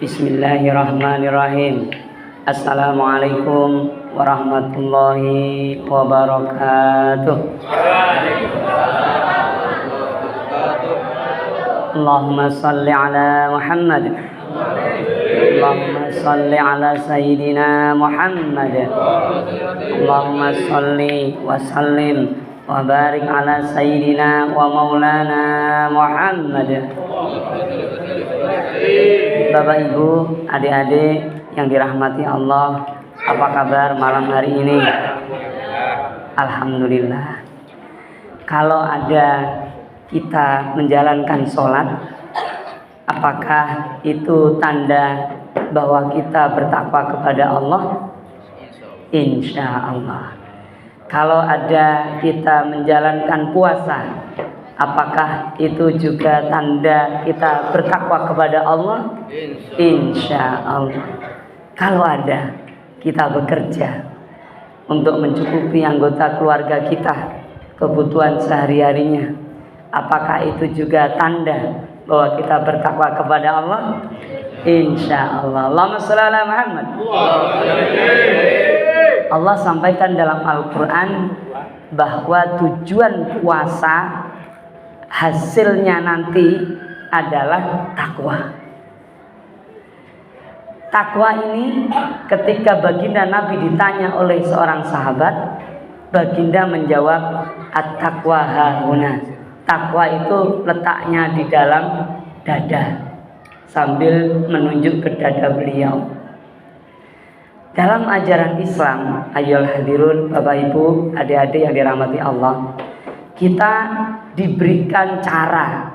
Bismillahirrahmanirrahim. Assalamualaikum warahmatullahi wabarakatuh. Allahumma salli ala Muhammad. Allahumma salli ala Sayyidina Muhammad. Allahumma salli wa sallim wa barik ala Sayyidina wa maulana Muhammad. Bapak Ibu, adik-adik yang dirahmati Allah, apa kabar malam hari ini? Alhamdulillah. Kalau ada kita menjalankan sholat, apakah itu tanda bahwa kita bertakwa kepada Allah? Insya Allah. Kalau ada kita menjalankan puasa, apakah itu juga tanda kita bertakwa kepada Allah? Insya Allah. Kalau ada kita bekerja untuk mencukupi anggota keluarga kita kebutuhan sehari-harinya, apakah itu juga tanda bahwa kita bertakwa kepada Allah? Insya Allah. Allahumma shalli ala Muhammad. Allah sampaikan dalam Al-Quran bahwa tujuan puasa hasilnya nanti adalah takwa. Takwa ini ketika baginda Nabi ditanya oleh seorang sahabat, baginda menjawab, at-taqwa hahuna. Takwa itu letaknya di dalam dada, sambil menunjuk ke dada beliau. Dalam ajaran Islam, ayyuhal hadirun, Bapak Ibu, adik-adik yang dirahmati Allah, kita diberikan cara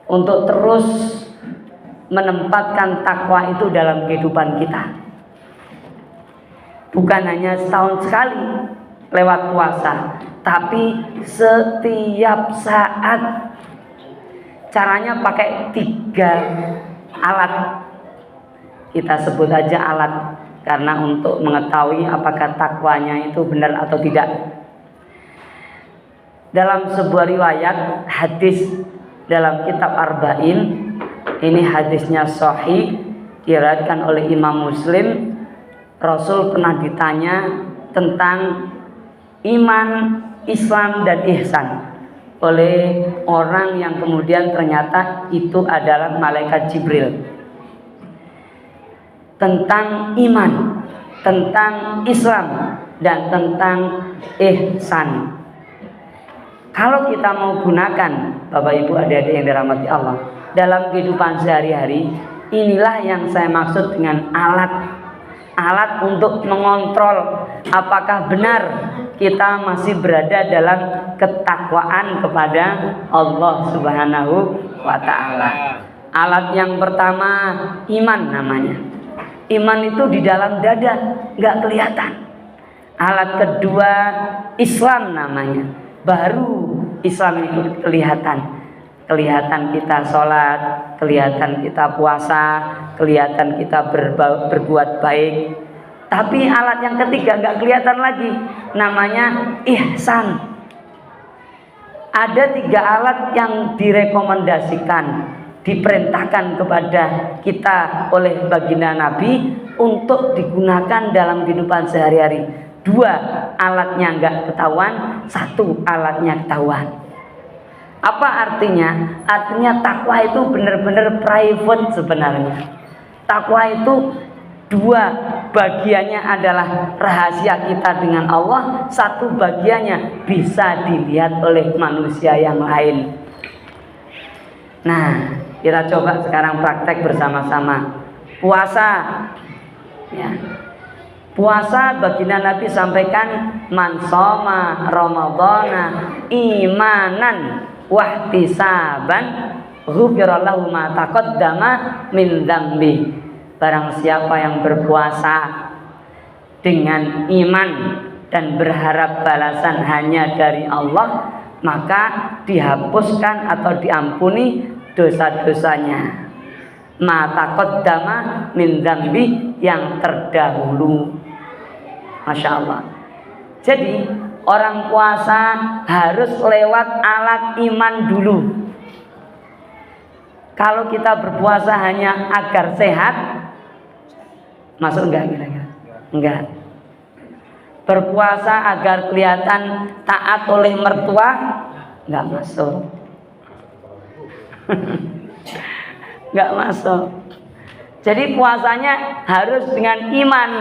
untuk terus menempatkan takwa itu dalam kehidupan kita. Bukan hanya setahun sekali lewat puasa, tapi setiap saat. Caranya pakai 3 alat. Kita sebut aja alat, karena untuk mengetahui apakah takwanya itu benar atau tidak. Dalam sebuah riwayat hadis dalam kitab Arba'in, ini hadisnya sahih, diriwayatkan oleh Imam Muslim. Rasul pernah ditanya tentang iman, Islam, dan ihsan oleh orang yang kemudian ternyata itu adalah malaikat Jibril. Tentang iman, tentang Islam, dan tentang ihsan. Kalau kita mau gunakan, Bapak Ibu adik-adik yang dirahmati Allah, dalam kehidupan sehari-hari, inilah yang saya maksud dengan alat untuk mengontrol apakah benar kita masih berada dalam ketakwaan kepada Allah Subhanahu wa ta'ala. Alat yang pertama, iman namanya. Iman itu di dalam dada, nggak kelihatan. Alat kedua, Islam namanya. Baru Islam itu kelihatan. Kelihatan kita sholat, kelihatan kita puasa, kelihatan kita berbuat baik. Tapi alat yang ketiga nggak kelihatan lagi, namanya ihsan. Ada 3 alat yang direkomendasikan, diperintahkan kepada kita oleh baginda Nabi untuk digunakan dalam kehidupan sehari-hari. 2 alatnya nggak ketahuan, 1 alatnya ketahuan. Apa artinya? Artinya takwa itu benar-benar private sebenarnya. Takwa itu 2 bagiannya adalah rahasia kita dengan Allah, 1 bagiannya bisa dilihat oleh manusia yang lain. Nah, kita coba sekarang praktek bersama-sama. Puasa, ya. Puasa baginda Nabi sampaikan, man shoma ramadhana imanan wahtisaban ghufira lahu ma taqaddama min dzambi. Barang siapa yang berpuasa dengan iman dan berharap balasan hanya dari Allah, maka dihapuskan atau diampuni dosa-dosanya. Ma taqaddama min dzambi, yang terdahulu. Masya Allah. Jadi orang puasa harus lewat alat iman dulu. Kalau kita berpuasa hanya agar sehat, Masuk enggak kira-kira? Enggak. Berpuasa agar kelihatan taat oleh mertua, enggak masuk. Enggak masuk. Jadi puasanya harus dengan iman.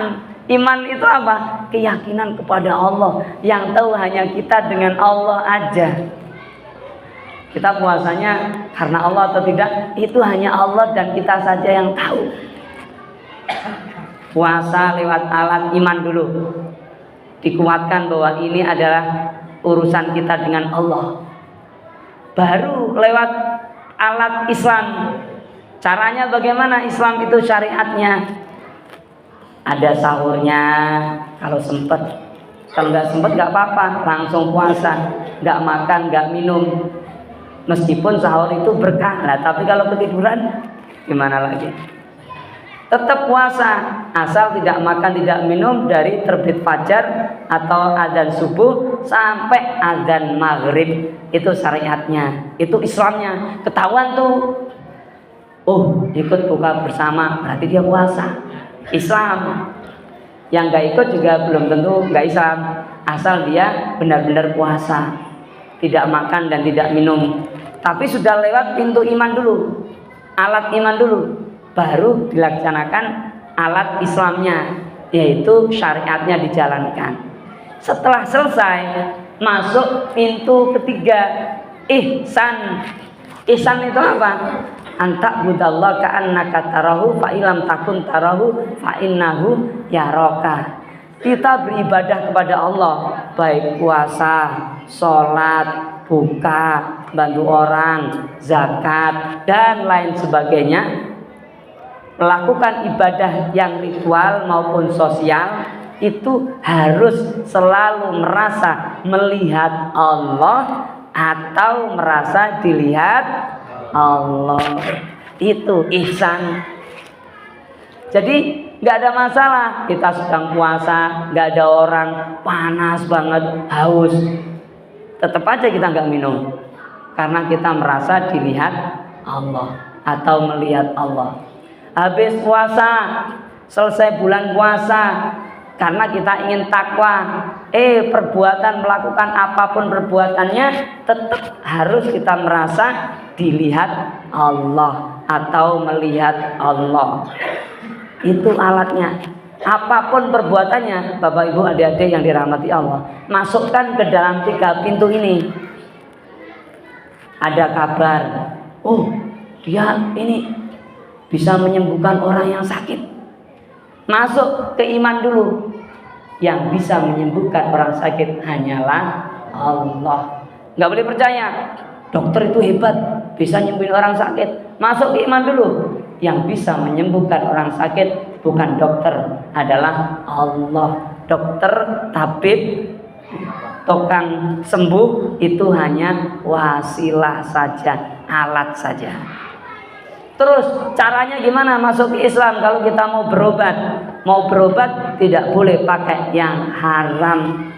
Iman itu apa? Keyakinan kepada Allah. Yang tahu hanya kita dengan Allah aja. Kita puasanya karena Allah atau tidak, itu hanya Allah dan kita saja yang tahu. Puasa lewat alat iman dulu. Dikuatkan bahwa ini adalah urusan kita dengan Allah. Baru lewat alat Islam. Caranya bagaimana Islam itu syariatnya? Ada sahurnya kalau sempat. Kalau nggak sempat nggak apa-apa, langsung puasa. Nggak makan, nggak minum. Meskipun sahur itu berkah lah, tapi kalau ketiduran gimana lagi? Tetap puasa, asal tidak makan, tidak minum dari terbit fajar atau adzan subuh sampai adzan maghrib. Itu syariatnya, itu Islamnya. Ketahuan tuh, oh ikut buka bersama, berarti dia puasa. Islam. Yang nggak ikut juga belum tentu nggak Islam, asal dia benar-benar puasa, tidak makan dan tidak minum. Tapi sudah lewat pintu iman dulu, alat iman dulu, baru dilaksanakan alat Islamnya, yaitu syariatnya dijalankan. Setelah selesai, masuk pintu ketiga, ihsan. Ihsan itu apa? Anta budallah ka'annaka tarahu fa ilam takun tarahu fa innahu yaraka. Kita beribadah kepada Allah, baik puasa, sholat, buka, bantu orang, zakat, dan lain sebagainya. Melakukan ibadah yang ritual maupun sosial itu harus selalu merasa melihat Allah atau merasa dilihat Allah. Itu ihsan. Jadi nggak ada masalah kita sedang puasa, nggak ada orang, panas banget, haus, tetap aja kita nggak minum karena kita merasa dilihat Allah atau melihat Allah. Habis puasa, selesai bulan puasa, karena kita ingin takwa, perbuatan melakukan apapun perbuatannya tetap harus kita merasa dilihat Allah atau melihat Allah. Itu alatnya. Apapun perbuatannya, Bapak Ibu adik-adik yang dirahmati Allah, masukkan ke dalam 3 pintu ini. Ada kabar, oh dia ini bisa menyembuhkan orang yang sakit. Masuk ke iman dulu. Yang bisa menyembuhkan orang sakit hanyalah Allah. Nggak boleh percaya dokter itu hebat, bisa nyembuhin orang sakit. Masuk ke iman dulu. Yang bisa menyembuhkan orang sakit bukan dokter, adalah Allah. Dokter, tabib, tukang sembuh itu hanya wasilah saja, alat saja. Terus caranya gimana masuk ke Islam? Kalau kita mau berobat, tidak boleh pakai yang haram.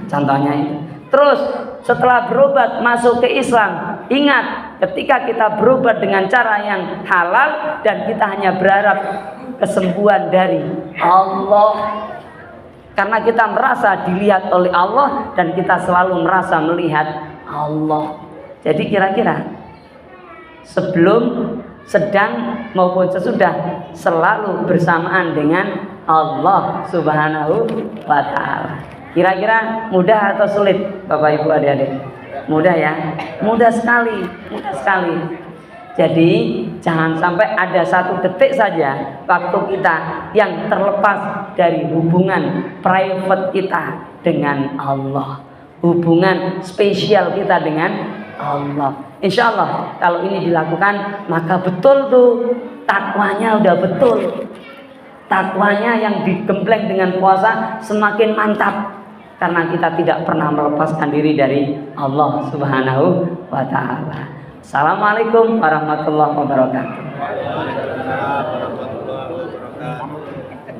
Contohnya itu. Terus setelah berobat masuk ke Islam, ingat ketika kita berobat dengan cara yang halal dan kita hanya berharap kesembuhan dari Allah, karena kita merasa dilihat oleh Allah dan kita selalu merasa melihat Allah. Jadi kira-kira sebelum, sedang maupun sesudah selalu bersamaan dengan Allah Subhanahu wa ta'ala. Kira-kira mudah atau sulit Bapak Ibu adik-adik? Mudah ya? Mudah sekali, mudah sekali. Jadi jangan sampai ada 1 detik saja waktu kita yang terlepas dari hubungan private kita dengan Allah, hubungan spesial kita dengan Allah. Insya Allah kalau ini dilakukan, maka betul tuh takwanya udah betul. Takwanya yang digembleng dengan puasa semakin mantap, karena kita tidak pernah melepaskan diri dari Allah Subhanahu wa ta'ala. Assalamualaikum warahmatullahi wabarakatuh.